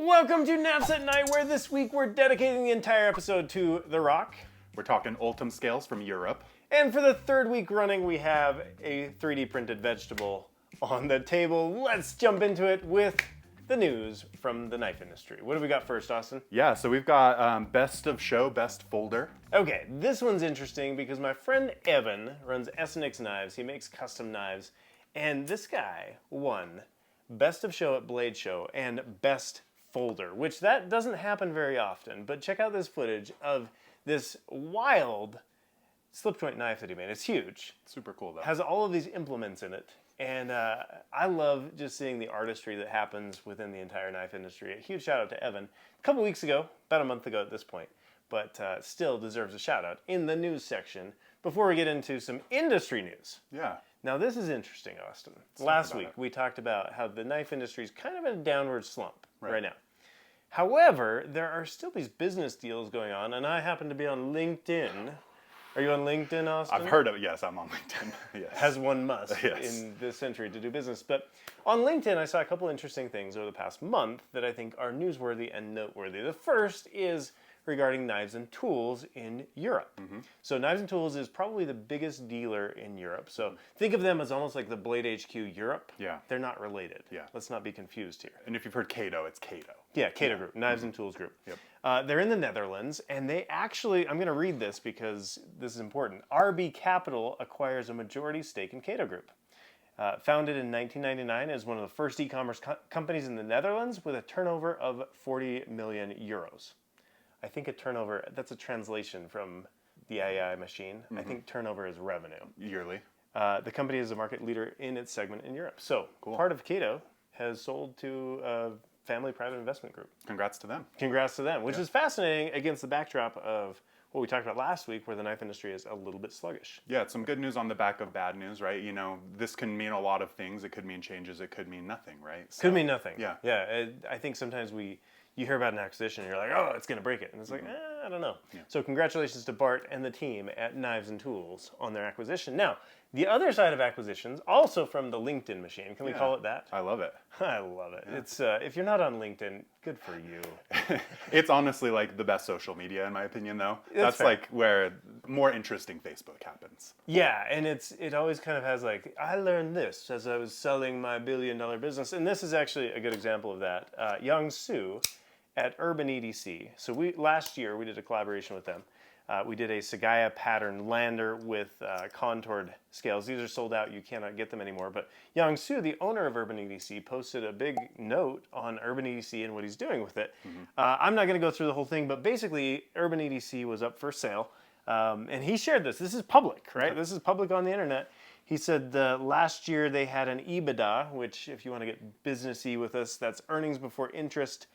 Welcome to Knafs at Night, where this week we're dedicating the entire episode to The Rock. We're talking Ultim scales from Europe. And for the third week running, we have a 3D printed vegetable on the table. Let's jump into it with the news from the knife industry. What do we got first, Austin? Yeah, so we've got best of show, best folder. Okay, this one's interesting because my friend Evan runs S&X Knives. He makes custom knives. And this guy won Best of Show at Blade Show and Best Folder, which that doesn't happen very often. But check out this footage of this wild slip joint knife that he made. It's huge. Super cool though. Has all of these implements in it. And I love just seeing the artistry that happens within the entire knife industry. A huge shout out to Evan. A couple weeks ago, about a month ago at this point, but still deserves a shout out in the news section before we get into some industry news. Yeah. Now this is interesting, Austin. Last week we talked about how the knife industry is kind of in a downward slump right now. However, there are still these business deals going on, and I happen to be on LinkedIn. Are you on LinkedIn, Austin? I've heard of it. Yes, I'm on LinkedIn. Yes. As one must in this century to do business. But on LinkedIn, I saw a couple interesting things over the past month that I think are newsworthy and noteworthy. The first is regarding Knives and Tools in Europe. So Knives and Tools is probably the biggest dealer in Europe. So think of them as almost like the Blade HQ Europe. Yeah. They're not related. Yeah. Let's not be confused here. And if you've heard Cato, it's Cato. Yeah, Cato Group, Knives and Tools Group. Yep. They're in the Netherlands, and they actually, I'm going to read this because this is important. RB Capital acquires a majority stake in Cato Group. Founded in 1999 as one of the first e-commerce companies in the Netherlands with a turnover of 40 million euros. I think a turnover, that's a translation from the AI machine. I think turnover is revenue. Yearly. The company is a market leader in its segment in Europe. So part of Cato has sold to a family private investment group. Congrats to them. Congrats to them, which is fascinating against the backdrop of what we talked about last week, where the knife industry is a little bit sluggish. Yeah, it's some good news on the back of bad news, right? You know, this can mean a lot of things. It could mean changes. It could mean nothing, right? So, could mean nothing. Yeah. Yeah. I think sometimes you hear about an acquisition and you're like, oh, it's going to break it. And it's like, I don't know. Yeah. So congratulations to Bart and the team at Knives and Tools on their acquisition. Now, the other side of acquisitions, also from the LinkedIn machine. Can we call it that? I love it. I love it. Yeah. It's if you're not on LinkedIn, good for you. It's honestly like the best social media in my opinion, though. That's like where more interesting Facebook happens. Yeah, and it always kind of has like, I learned this as I was selling my $1 billion business. And this is actually a good example of that. Young Soo at Urban EDC. So last year we did a collaboration with them. We did a Sagaya pattern lander with contoured scales. These are sold out. You cannot get them anymore. But Yang Su, the owner of Urban EDC, posted a big note on Urban EDC and what he's doing with it. I'm not going to go through the whole thing, but basically Urban EDC was up for sale. And he shared this. This is public, right? This is public on the internet. He said last year they had an EBITDA, which if you want to get businessy with us, that's earnings before interest,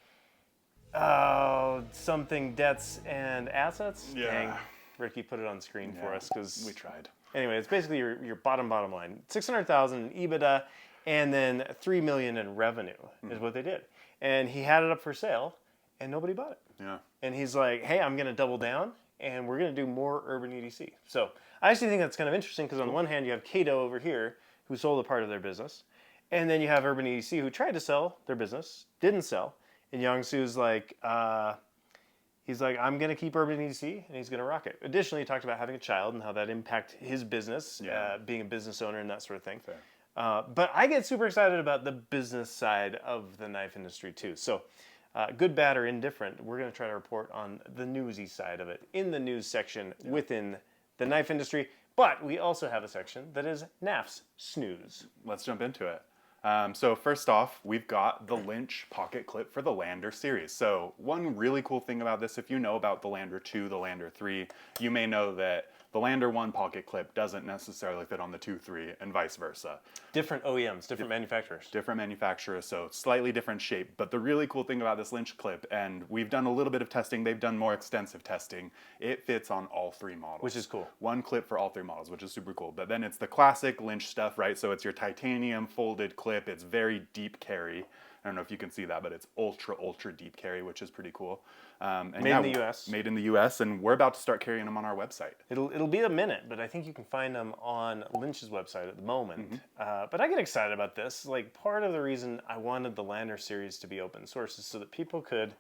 something debts and assets. Yeah. Dang. Ricky put it on screen for us because we tried. Anyway, it's basically your bottom line. 600,000 in EBITDA and then 3 million in revenue is what they did. And he had it up for sale and nobody bought it. Yeah. And he's like, hey, I'm going to double down and we're going to do more Urban EDC. So I actually think that's kind of interesting because on the one hand you have Cato over here who sold a part of their business, and then you have Urban EDC who tried to sell their business, didn't sell. And Yang-Su's like, he's like, I'm going to keep Urban EDC, and he's going to rock it. Additionally, he talked about having a child and how that impacted his business, being a business owner and that sort of thing. But I get super excited about the business side of the knife industry, too. So good, bad, or indifferent, we're going to try to report on the newsy side of it in the news section within the knife industry. But we also have a section that is Knafs Knews. Let's jump into it. So first off, we've got the Lynch pocket clip for the Lander series. So one really cool thing about this, if you know about the Lander 2, the Lander 3, you may know that the Lander 1 pocket clip doesn't necessarily fit on the 2-3 and vice versa. Different OEMs, different manufacturers. Different manufacturers, so slightly different shape. But the really cool thing about this Lynch clip, and we've done a little bit of testing, they've done more extensive testing, it fits on all three models. Which is cool. One clip for all three models, which is super cool. But then it's the classic Lynch stuff, right? So it's your titanium folded clip, it's very deep carry. I don't know if you can see that, but it's ultra deep carry, which is pretty cool. And Made in the US. Made in the US, and we're about to start carrying them on our website. It'll be a minute, but I think you can find them on Lynch's website at the moment. But I get excited about this. Like, part of the reason I wanted the Lander series to be open source is so that people could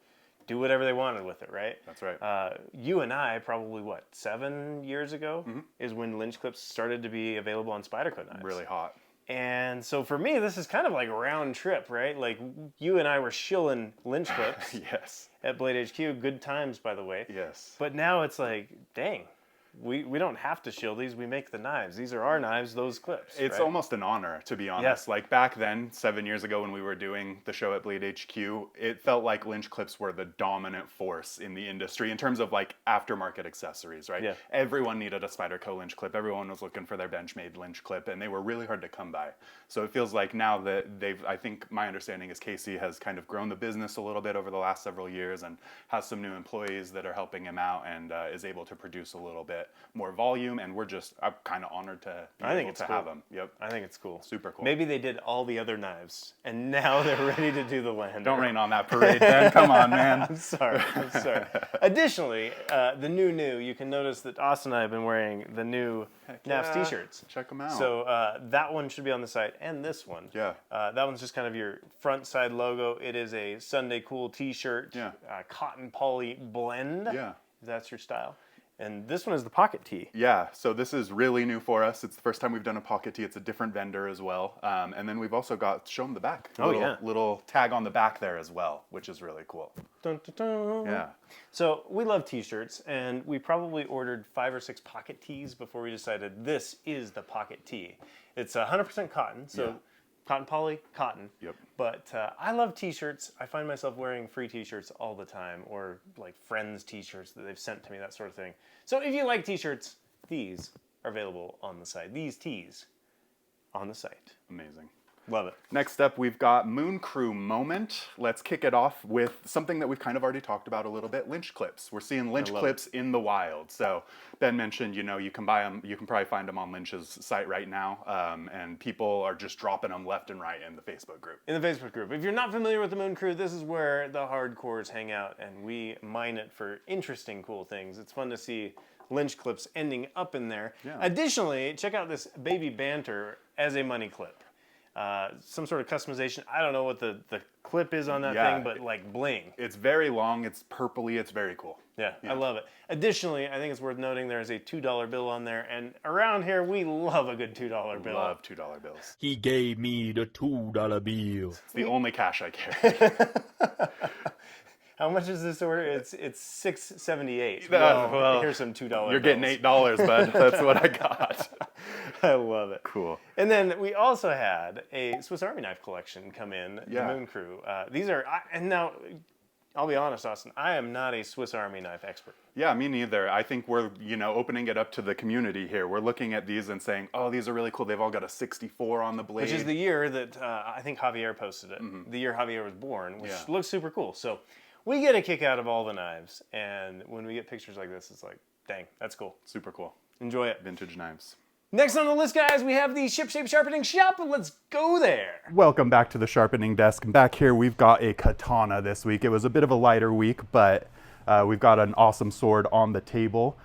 do whatever they wanted with it, right? That's right. You and I, probably, 7 years ago, is when Lynch Clips started to be available on Spyderco knives. Really hot. And so for me, this is kind of like a round trip, right? Like, you and I were shilling Lynch Clips Yes. at Blade HQ. Good times, by the way. Yes. But now it's like, dang, we don't have to shill these. We make the knives. These are our knives, those clips. It's right? almost an honor, to be honest. Yeah. Like, back then, 7 years ago when we were doing the show at Blade HQ, it felt like Lynch Clips were the dominant force in the industry in terms of, like, aftermarket accessories, right? Yeah. Everyone needed a Spyderco Lynch Clip. Everyone was looking for their Benchmade Lynch Clip, and they were really hard to come by. So it feels like now that I think my understanding is Casey has kind of grown the business a little bit over the last several years and has some new employees that are helping him out and is able to produce a little bit more volume. And I'm kind of honored to be able to have them. Yep. I think it's cool. Super cool. Maybe they did all the other knives, and now they're ready to do the Lander. Don't rain on that parade, Ben. Come on, man. I'm sorry. Additionally, the new, you can notice that Austin and I have been wearing the new Knafs t-shirts. Check them out. So that one should be on the site, and this one. Yeah. That one's just kind of your front side logo. It is a Sunday Cool t-shirt. Yeah. Cotton poly blend. Yeah. If that's your style. And this one is the pocket tee. Yeah, so this is really new for us. It's the first time we've done a pocket tee. It's a different vendor as well. And then we've also got, show them the back. Little tag on the back there as well, which is really cool. Dun, dun, dun. Yeah. So we love t-shirts, and we probably ordered 5 or 6 pocket tees before we decided this is the pocket tee. It's 100% cotton, so cotton poly, cotton. Yep. But I love t-shirts. I find myself wearing free t-shirts all the time, or like friends' t-shirts that they've sent to me, that sort of thing. So if you like t-shirts, these are available on the site. These tees on the site. Amazing. Love it. Next up, we've got Moon Crew Moment. Let's kick it off with something that we've kind of already talked about a little bit, Lynch Clips. We're seeing Lynch Clips in the wild. So Ben mentioned, you can buy them, you can probably find them on Lynch's site right now, and people are just dropping them left and right in the Facebook group. In the Facebook group. If you're not familiar with the Moon Crew, this is where the hardcores hang out, and we mine it for interesting, cool things. It's fun to see Lynch Clips ending up in there. Yeah. Additionally, check out this baby banter as a money clip. Some sort of customization. I don't know what the clip is on that thing, but like bling. It's very long, it's purpley, it's very cool. Yeah, I love it. Additionally, I think it's worth noting there is a $2 bill on there, and around here we love a good $2 bill. Love $2 bills. He gave me the $2 bill. It's the only cash I carry. How much is this order? It's $6.78. Well, here's some $2 You're getting $8, bud. That's what I got. I love it. Cool. And then we also had a Swiss Army knife collection come in, the Moon Crew. These are, and now, I'll be honest, Austin, I am not a Swiss Army knife expert. Yeah, me neither. I think we're, opening it up to the community here. We're looking at these and saying, oh, these are really cool. They've all got a 64 on the blade. Which is the year that I think Javier posted it. Mm-hmm. The year Javier was born, which looks super cool. So we get a kick out of all the knives. And when we get pictures like this, it's like, dang, that's cool. Super cool. Enjoy it. Vintage knives. Next on the list, guys, we have the Ship Shape Sharpening Shop, and let's go there. Welcome back to the sharpening desk. And back here, we've got a katana this week. It was a bit of a lighter week, but we've got an awesome sword on the table.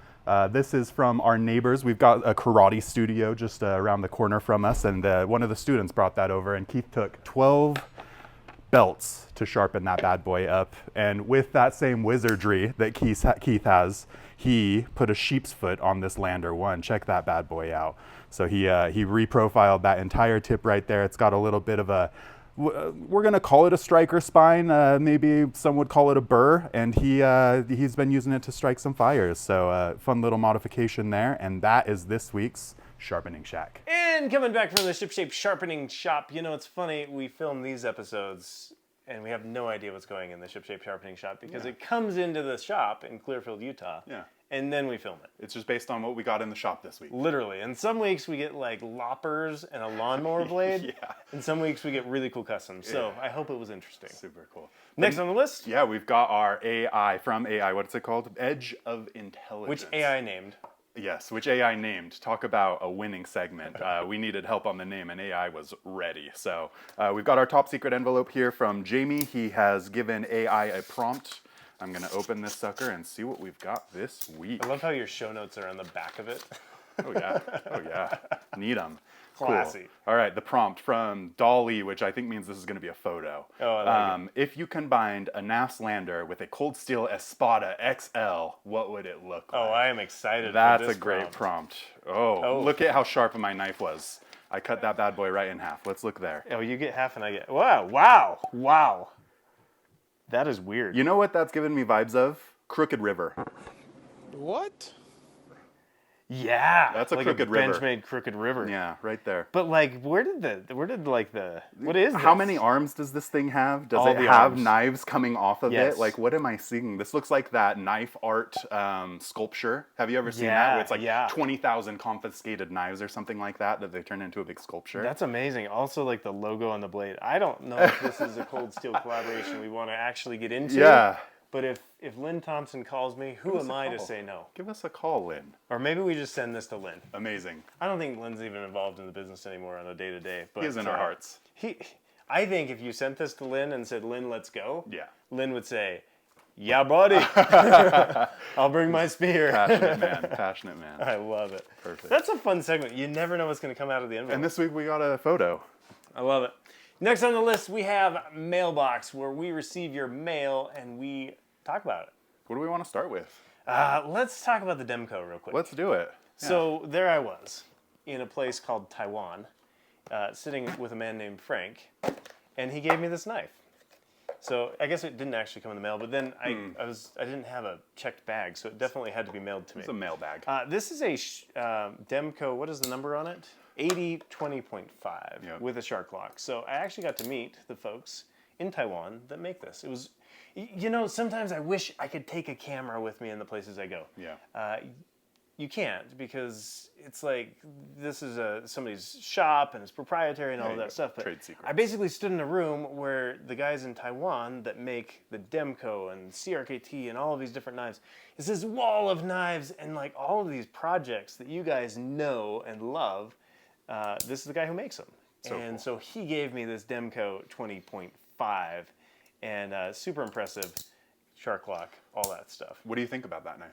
This is from our neighbors. We've got a karate studio just around the corner from us, and one of the students brought that over, and Keith took 12 belts to sharpen that bad boy up. And with that same wizardry that Keith has, he put a sheep's foot on this Lander 1. Check that bad boy out. So he reprofiled that entire tip right there. It's got a little bit of a, we're gonna call it a striker spine. Maybe some would call it a burr. And he's been using it to strike some fires. So fun little modification there. And that is this week's Sharpening Shack. And coming back from the Ship Shape Sharpening Shop, it's funny, we film these episodes and we have no idea what's going in the Ship Shape Sharpening Shop because it comes into the shop in Clearfield, Utah. Yeah. And then we film it. It's just based on what we got in the shop this week. Literally. And some weeks we get like loppers and a lawnmower blade. And some weeks we get really cool customs. So I hope it was interesting. Super cool. Next on the list? Yeah, we've got our AI from AI. What's it called? Edge of Intelligence. Which AI named? Yes, which AI named. Talk about a winning segment. We needed help on the name, and AI was ready. So we've got our top secret envelope here from Jamie. He has given AI a prompt. I'm going to open this sucker and see what we've got this week. I love how your show notes are on the back of it. Oh, yeah. Oh, yeah. Need them. Classy. Cool. All right, the prompt from Dolly, which I think means this is going to be a photo. Oh, I like If you combined a Knafs lander with a Cold Steel Espada XL, what would it look like? Oh, I am excited That's for this a great prompt. Oh, look at how sharp my knife was. I cut that bad boy right in half. Let's look there. Oh, you get half and I get... Wow, wow, wow. That is weird. You know what that's giving me vibes of? Crooked River. What? Yeah. That's a like crooked river. Bench-made crooked river. Yeah, right there. But like, what is this? How many arms does this thing have? Does All it the have arms. knives coming off of Yes. it? Like, what am I seeing? This looks like that knife art sculpture. Have you ever seen that? Where it's like 20,000 confiscated knives or something like that they turn into a big sculpture. That's amazing. Also, like the logo on the blade. I don't know if this is a Cold Steel collaboration we want to actually get into. Yeah. But if Lynn Thompson calls me, who am I to say no? Give us a call, Lynn. Or maybe we just send this to Lynn. Amazing. I don't think Lynn's even involved in the business anymore on a day-to-day. But He's in our hearts. I think if you sent this to Lynn and said, Lynn, let's go, Yeah. Lynn would say, yeah, buddy. I'll bring my spear. Passionate man. Passionate man. I love it. Perfect. That's a fun segment. You never know what's going to come out of the envelope. And this week we got a photo. I love it. Next on the list, we have Mailbox, where we receive your mail and we talk about it. What do we want to start with? Let's talk about the Demco real quick. Let's do it. Yeah. So there I was in a place called Taiwan, sitting with a man named Frank, and he gave me this knife. So I guess it didn't actually come in the mail, but then I didn't have a checked bag, so it definitely had to be mailed to me. It's a mailbag. This is a Demco. What is the number on it? 8020.5 with a shark lock. So I actually got to meet the folks in Taiwan that make this. It was, you know, sometimes I wish I could take a camera with me in the places I go. Yeah. You can't, because it's like this is somebody's shop and it's proprietary and all of that stuff. But Trade secrets. I basically stood in a room where the guys in Taiwan that make the Demco and CRKT and all of these different knives, it's this wall of knives and like all of these projects that you guys know and love. This is the guy who makes them. So he gave me this Demco 20.5 and super impressive shark lock, all that stuff. What do you think about that knife?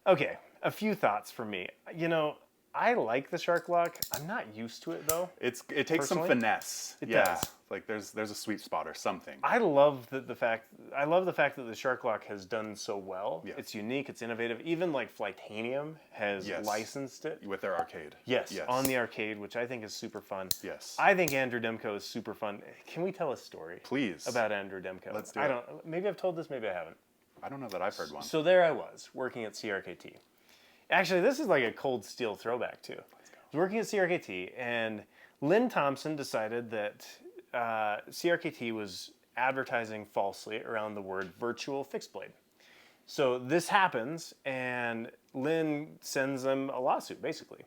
Okay, a few thoughts from me. You know, I like the shark lock. I'm not used to it though. It takes some Personally? finesse. It yeah. does. Like there's a sweet spot or something. I love the fact that the shark lock has done so well. Yeah. It's unique, it's innovative. Even like Flightanium has licensed it. With their arcade. Yes, on the arcade, which I think is super fun. Yes. I think Andrew Demko is super fun. Can we tell a story? Please. About Andrew Demko? Let's do it. Maybe I've told this, maybe I haven't. I don't know that I've heard one. So there I was, working at CRKT. Actually, this is like a Cold Steel throwback too. I was working at CRKT, and Lynn Thompson decided that CRKT was advertising falsely around the word virtual fixed blade. So this happens, and Lynn sends them a lawsuit, basically.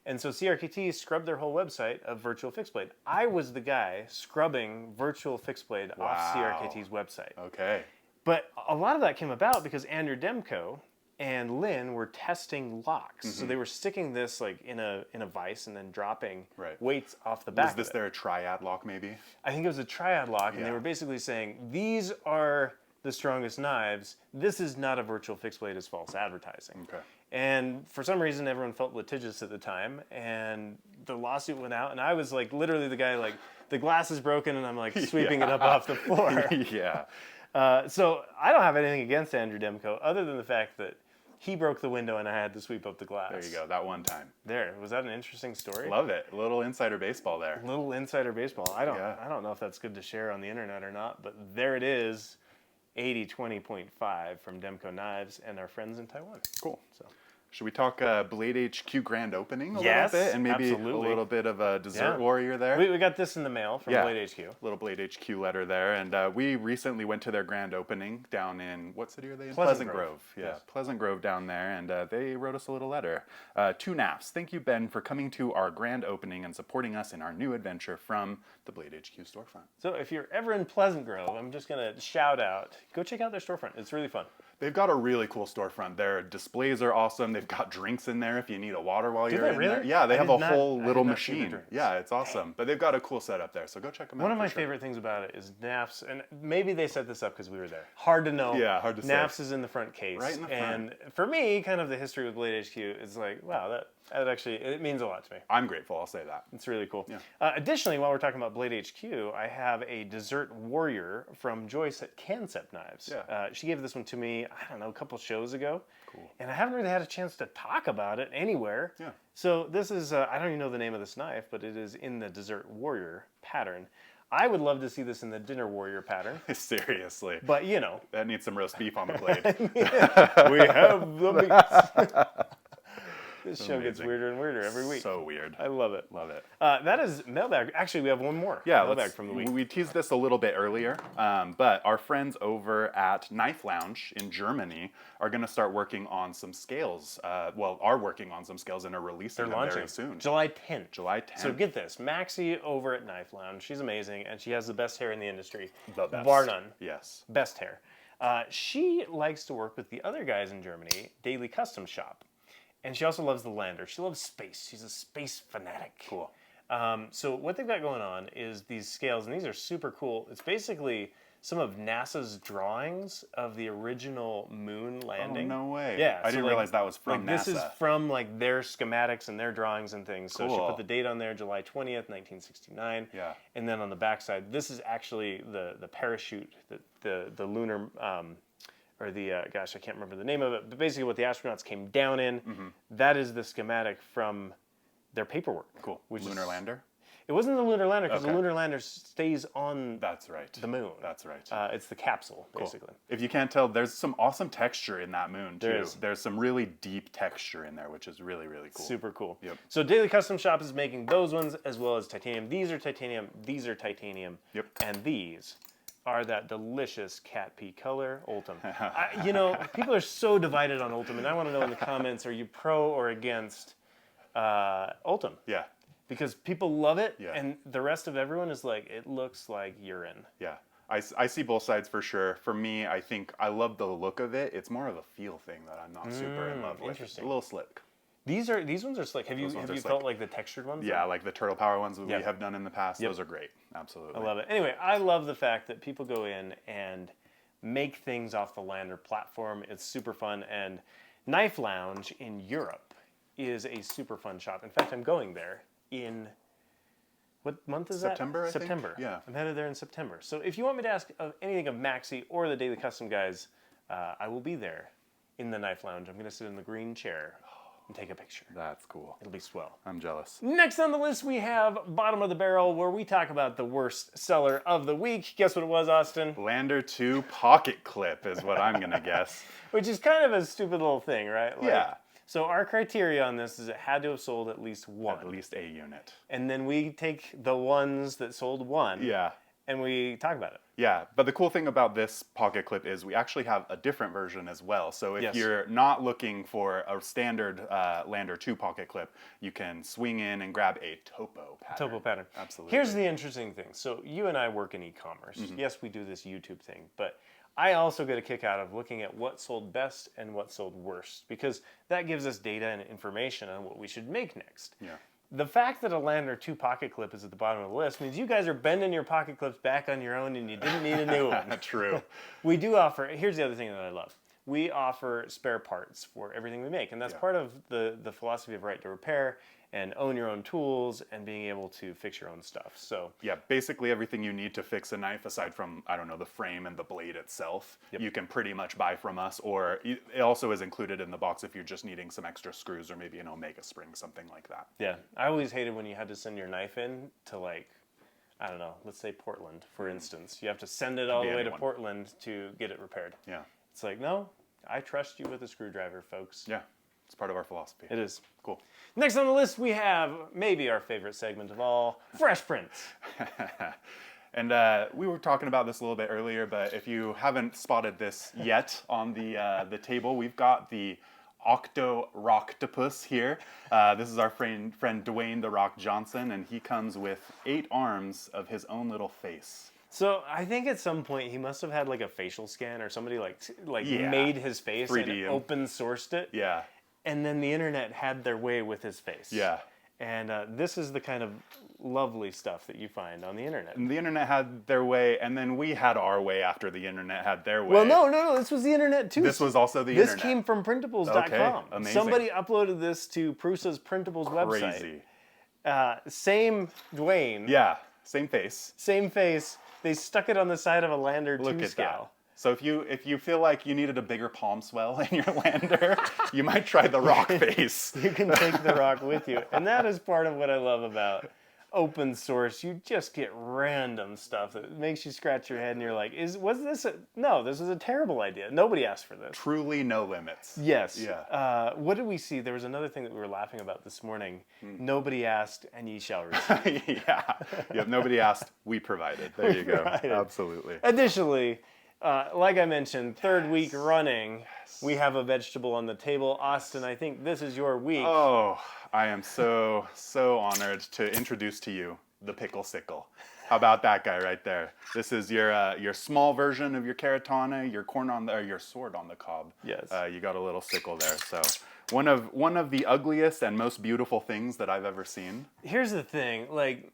And so CRKT scrubbed their whole website of virtual fixed blade. I was the guy scrubbing virtual fixed blade off CRKT's website. Okay. But a lot of that came about because Andrew Demko and Lynn were testing locks. Mm-hmm. So they were sticking this like in a vise and then dropping Right. weights off the back. Was this their triad lock maybe? I think it was a triad lock, and they Yeah. were basically saying, these are the strongest knives. This is not a virtual fixed blade, it's false advertising. Okay. And for some reason, everyone felt litigious at the time, and the lawsuit went out, and I was like literally the guy, like the glass is broken, and I'm like sweeping it up off the floor. Yeah. So I don't have anything against Andrew Demko, other than the fact that he broke the window and I had to sweep up the glass. There you go. That one time. There, was that an interesting story? Love it. A little insider baseball there. Little insider baseball. I don't know if that's good to share on the internet or not, but there it is, 8020.5 from Demko Knives and our friends in Taiwan. Cool. So. Should we talk Blade HQ grand opening a Yes, little bit? And maybe absolutely. a little bit of a dessert Yeah. warrior there? We got this in the mail from Blade HQ. Little Blade HQ letter there. And we recently went to their grand opening down in, what city are they in? Pleasant Grove. Grove. Yeah, Yes. Pleasant Grove down there. And they wrote us a little letter. To Knafs, thank you, Ben, for coming to our grand opening and supporting us in our new adventure from the Blade HQ storefront. So if you're ever in Pleasant Grove, I'm just going to shout out, go check out their storefront. It's really fun. They've got a really cool storefront. Their displays are awesome. They've got drinks in there if you need a water while you're they in really? there. Yeah, they have a whole I little did not see the machine. drinks. Yeah, it's awesome. But they've got a cool setup there, so go check them out. One of for my sure. favorite things about it is Knafs, and maybe they set this up because we were there. Hard to know. Yeah, hard to say. Knafs is in the front case. Right in the front. And for me, kind of the history with Blade HQ is like, wow, that actually, it means a lot to me. I'm grateful, I'll say that. It's really cool. Yeah. Additionally, while we're talking about Blade HQ, I have a Dessert Warrior from Joyce at Concept Knives. Yeah. She gave this one to me, I don't know, a couple shows ago. Cool. And I haven't really had a chance to talk about it anywhere. Yeah. So this is, I don't even know the name of this knife, but it is in the Dessert Warrior pattern. I would love to see this in the Dinner Warrior pattern. Seriously. But, you know. That needs some roast beef on the blade. We have the meats. This show gets amazing. weirder and weirder every week. So weird. I love it. Love it. That is Mailbag. Actually, we have one more Mailbag from the week. We teased this a little bit earlier, but our friends over at Knife Lounge in Germany are going to start working on some scales. Are working on some scales and are releasing They're them launching very soon. July 10th. July 10th. So get this, Maxie over at Knife Lounge. She's amazing, and she has the best hair in the industry. The best. Bar none. Yes. Best hair. She likes to work with the other guys in Germany, Daily Custom Shop. And she also loves the Lander. She loves space. She's a space fanatic. Cool. So what they've got going on is these scales, and these are super cool. It's basically some of NASA's drawings of the original moon landing. Oh, no way. Yeah. I didn't realize that was from NASA. This is from their schematics and their drawings and things. So she Cool. put the date on there, July 20th, 1969. Yeah. And then on the backside, this is actually the parachute, the lunar, or the, gosh, I can't remember the name of it, but basically what the astronauts came down in, that is the schematic from their paperwork. Cool. Which Lunar lander? It wasn't the lunar lander, because Okay. the lunar lander stays on That's right. the moon. That's right. It's the capsule, Cool. basically. If you can't tell, there's some awesome texture in that moon, too. There is. There's some really deep texture in there, which is really, really cool. Super cool. Yep. So Daily Custom Shop is making those ones as well as titanium. These are titanium. These are titanium. Yep. And these are that delicious cat pee color, Ultim. People are so divided on Ultim, and I want to know in the comments, are you pro or against Ultim? Yeah. Because people love it, Yeah. and the rest of everyone is like, it looks like urine. Yeah. I see both sides for sure. For me, I think I love the look of it. It's more of a feel thing that I'm not super in love with. Interesting. A little slick. These ones are slick. Have you ones are felt slick. like the textured ones? Yeah, like the Turtle Power ones that Yep. we have done in the past. Yep. Those are great. Absolutely. I love it. Anyway, I love the fact that people go in and make things off the Lander platform. It's super fun. And Knife Lounge in Europe is a super fun shop. In fact, I'm going there in, what month is September, that? I think? September. Yeah. I'm headed there in September. So if you want me to ask anything of Maxie or the Daily Custom guys, I will be there in the Knife Lounge. I'm going to sit in the green chair and take a picture. That's cool. It'll be swell. I'm jealous. Next on the list, we have Bottom of the Barrel, where we talk about the worst seller of the week. Guess what it was, Austin? Lander 2 pocket clip is what I'm going to guess. Which is kind of a stupid little thing, right? Yeah. So our criteria on this is it had to have sold at least one. At least a unit. And then we take the ones that sold one. Yeah. And we talk about it. Yeah, but the cool thing about this pocket clip is we actually have a different version as well. So if Yes. you're not looking for a standard Lander 2 pocket clip, you can swing in and grab a topo pattern. Topo pattern. Absolutely. Here's the interesting thing. So you and I work in e-commerce. Mm-hmm. Yes, we do this YouTube thing, but I also get a kick out of looking at what sold best and what sold worst, because that gives us data and information on what we should make next. Yeah. The fact that a Lander 2 pocket clip is at the bottom of the list means you guys are bending your pocket clips back on your own and you didn't need a new one. True. We do offer, here's the other thing that I love. We offer spare parts for everything we make, and that's part of the philosophy of right to repair and own your own tools and being able to fix your own stuff. So Yeah, basically everything you need to fix a knife, aside from, I don't know, the frame and the blade itself, you can pretty much buy from us, or it also is included in the box if you're just needing some extra screws or maybe an Omega spring, something like that. yeah, I always hated when you had to send your knife in to, like, I don't know, let's say Portland, for instance. You have to send it all the way to anyone. Portland to get it repaired. Yeah. It's like, no, I trust you with a screwdriver, folks. Yeah, it's part of our philosophy. It is. Cool. Next on the list, we have maybe our favorite segment of all, Fresh Prints. And we were talking about this a little bit earlier, but if you haven't spotted this yet on the table, we've got the Octo-Rocktopuss here. This is our friend Dwayne "The Rock" Johnson, and he comes with 8 arms of his own little face. So I think at some point he must have had like a facial scan or somebody like Yeah. made his face 3D and him. open sourced it. Yeah. And then the internet had their way with his face. Yeah. And this is the kind of lovely stuff that you find on the internet. And the internet had their way, and then we had our way after the internet had their way. Well, no, this was the internet too. This was also the This internet. came from printables.com. Okay, amazing. Somebody uploaded this to Prusa's Printables website. Crazy. Same Dwayne. Yeah. Same face. Same face. They stuck it on the side of a Lander 2 Look at scale. that. So if you feel like you needed a bigger palm swell in your lander, you might try the rock face. You can take the rock with you. And that is part of what I love about open source. You just get random stuff that makes you scratch your head and you're like, was this no, this is a terrible idea. Nobody asked for this. Truly no limits. Yes. Yeah. What did we see? There was another thing that we were laughing about this morning. Nobody asked and ye shall receive. Yeah. Yep. Nobody asked. We provided. There you go. provided. Absolutely. Additionally, like I mentioned, third week running, we have a vegetable on the table. Austin, I think this is your week. Oh, I am so honored to introduce to you the Pickle Sickle. How about that guy right there? This is your small version of your caratana, your your sword on the cob. Yes. You got a little sickle there. So one of the ugliest and most beautiful things that I've ever seen. Here's the thing, like,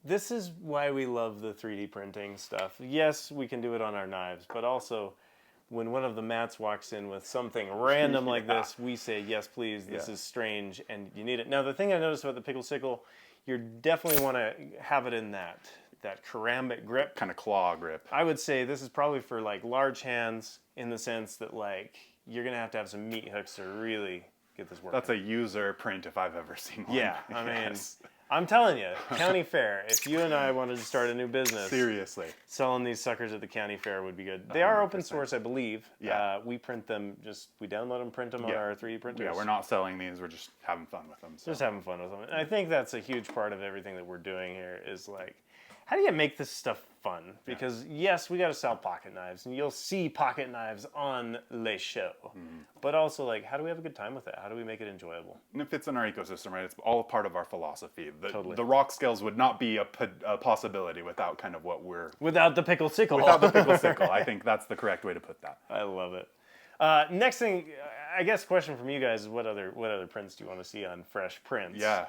this is why we love the 3D printing stuff. Yes, we can do it on our knives, but also when one of the mats walks in with something random like this, we say, yes, please, this is strange and you need it. Now, the thing I noticed about the Pickle Sickle, you definitely want to have it in that cerambic grip. Kind of claw grip. I would say this is probably for like large hands in the sense that like you're going to have some meat hooks to really get this working. That's a user print if I've ever seen one. Yeah, I mean, Yes. I'm telling you, county fair, if you and I wanted to start a new business, Seriously. selling these suckers at the county fair would be good. They are open 100%. source, I believe. Yeah. We print them, we download them, print them on our 3D printers. Yeah, we're not selling these. We're just having fun with them. So. Just having fun with them. And I think that's a huge part of everything that we're doing here is like, how do you make this stuff fun? Because yes, we got to sell pocket knives, and you'll see pocket knives on Les Show. But also, like, how do we have a good time with it? How do we make it enjoyable? And it fits in our ecosystem, right? It's all part of our philosophy. Totally. The rock scales would not be a possibility without kind of what we're... Without the Pickle Sickle. Without the Pickle Sickle. I think that's the correct way to put that. I love it. Next thing, I guess, question from you guys is what other prints do you want to see on Fresh Prints? Yeah.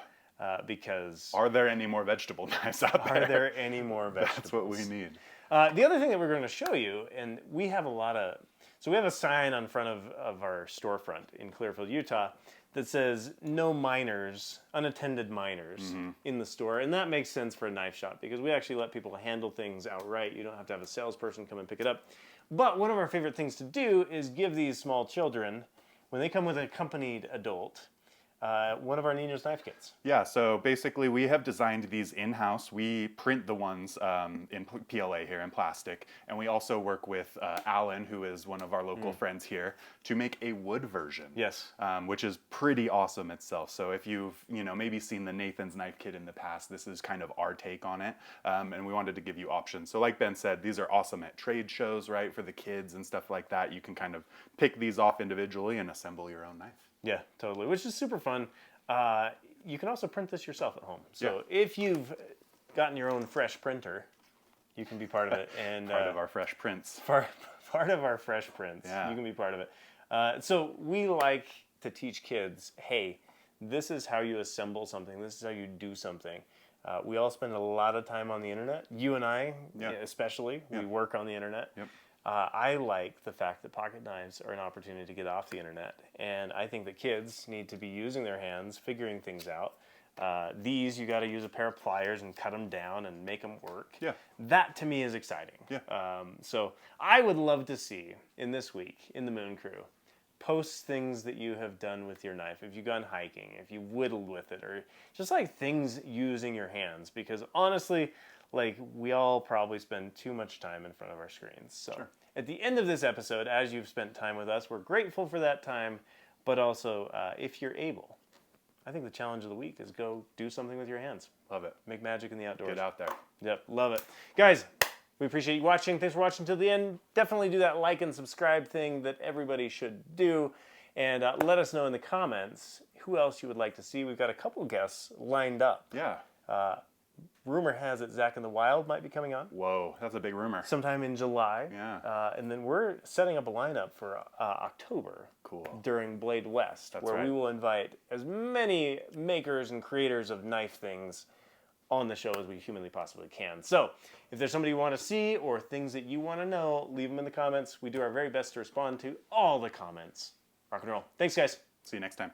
Because Are there any more vegetable knives out there? are there any more vegetables? That's what we need. The other thing that we're going to show you, and we have we have a sign on front of our storefront in Clearfield, Utah, that says no minors, unattended minors in the store. And that makes sense for a knife shop because we actually let people handle things outright. You don't have to have a salesperson come and pick it up. But one of our favorite things to do is give these small children, when they come with an accompanied adult, one of our Ninos knife kits. Yeah, so basically we have designed these in-house. We print the ones in PLA here in plastic, and we also work with Alan, who is one of our local friends here, to make a wood version. Yes. Which is pretty awesome itself. So if you've maybe seen the Nathan's knife kit in the past, this is kind of our take on it, and we wanted to give you options. So like Ben said, these are awesome at trade shows, right, for the kids and stuff like that. You can kind of pick these off individually and assemble your own knife. Yeah, totally, which is super fun. You can also print this yourself at home. So if you've gotten your own Fresh printer, you can be part of it. And Part of our fresh prints. part of our Fresh prints. Yeah. You can be part of it. So we like to teach kids, hey, this is how you assemble something. This is how you do something. We all spend a lot of time on the internet. You and I, especially, we work on the internet. Yep. I like the fact that pocket knives are an opportunity to get off the internet. And I think that kids need to be using their hands, figuring things out. These, you got to use a pair of pliers and cut them down and make them work. Yeah. That, to me, is exciting. Yeah. So I would love to see, in this week, in the Moon Crew, post things that you have done with your knife. If you've gone hiking, if you whittled with it, or just like things using your hands. Because honestly, like, we all probably spend too much time in front of our screens. So at the end of this episode, as you've spent time with us, we're grateful for that time. But also, if you're able, I think the challenge of the week is go do something with your hands. Love it. Make magic in the outdoors. Get out there. Yep, love it. Guys, we appreciate you watching. Thanks for watching till the end. Definitely do that like and subscribe thing that everybody should do. And let us know in the comments who else you would like to see. We've got a couple guests lined up. Yeah. rumor has it Zack in the Wild might be coming on Whoa, that's a big rumor. sometime in July. Yeah. And then we're setting up a lineup for October. Cool. During Blade West, where right. we will invite as many makers and creators of knife things on the show as we humanly possibly can. So, if there's somebody you want to see or things that you want to know, leave them in the comments. We do our very best to respond to all the comments. Rock and roll. Thanks, guys. See you next time.